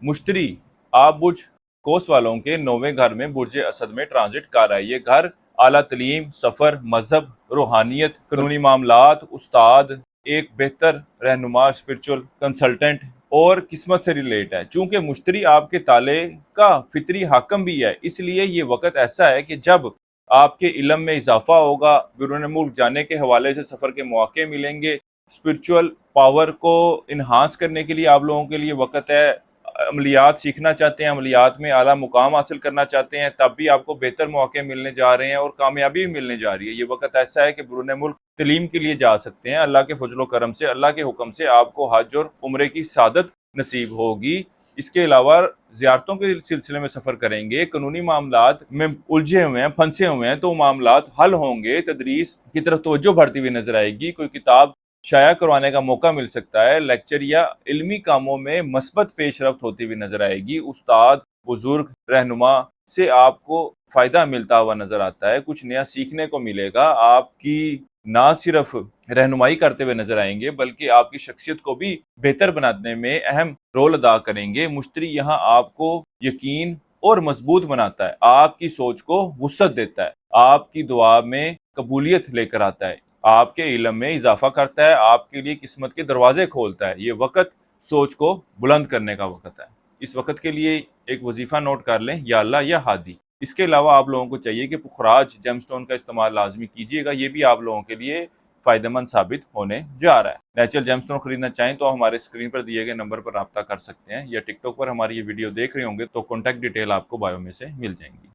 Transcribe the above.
मुश्तरी आप बुर्ज कोस वालों के 9वें घर में बुर्ज असद में ट्रांजिट कर रहा है। ये घर आला तलीम, सफ़र, मजहब, रूहानियत, कानूनी मामलात, उस्ताद, एक बेहतर रहनुमा, स्पिरिचुअल कंसल्टेंट और किस्मत से रिलेट है। चूंकि मुश्तरी आपके ताले का फितरी हाकम भी है, इसलिए ये वक्त ऐसा है कि जब आपके इल्म में इजाफा होगा, बिरून मुल्क जाने के हवाले से सफ़र के मौके मिलेंगे, स्पिरिचुअल पावर को इन्हांस करने के लिए आप लोगों के लिए वक्त है। अमलियात सीखना चाहते हैं, अमलियात में आला मुकाम हासिल करना चाहते हैं, तब भी आपको बेहतर मौके मिलने जा रहे हैं और कामयाबी भी मिलने जा रही है। ये वक्त ऐसा है कि बिरून मुल्क तलीम के लिए जा सकते हैं। अल्लाह के फजलो करम से, अल्लाह के हुक्म से आपको हज और उम्रे की सादत नसीब होगी। इसके अलावा ज़ियारतों के सिलसिले में सफ़र करेंगे, कानूनी मामलात में उलझे हुए हैं, फंसे हुए हैं, तो मामलात हल होंगे। तदरीस की तरफ तवज्जो बढ़ती हुई नजर आएगी। कोई किताब शाया करवाने का मौका मिल सकता है। लेक्चर या इल्मी कामों में मस्बत पेशरफ्त होती हुई नजर आएगी। उस्ताद, बुजुर्ग, रहनुमा से आपको फ़ायदा मिलता हुआ नजर आता है। कुछ नया सीखने को मिलेगा। आपकी ना सिर्फ रहनुमाई करते हुए नजर आएंगे, बल्कि आपकी शख्सियत को भी बेहतर बनाने में अहम रोल अदा करेंगे। मुश्तरी यहाँ आपको यकीन और मजबूत बनाता है, आपकी सोच को वुसअत देता है, आपकी दुआ में कबूलियत लेकर आता है, आपके इल्म में इजाफा करता है, आपके लिए किस्मत के दरवाजे खोलता है। ये वक्त सोच को बुलंद करने का वक्त है। इस वक्त के लिए एक वजीफा नोट कर लें, या अल्लाह या हादी। इसके अलावा आप लोगों को चाहिए कि पुखराज जेमस्टोन का इस्तेमाल लाजमी कीजिएगा। ये भी आप लोगों के लिए फ़ायदेमंद साबित होने जा रहा है। नेचुरल जेमस्टोन खरीदना चाहें तो हमारे स्क्रीन पर दिए गए नंबर पर रब्ता कर सकते हैं, या टिकटॉक पर हमारी ये वीडियो देख रहे होंगे तो कॉन्टैक्ट डिटेल आपको बायो में से मिल जाएंगी।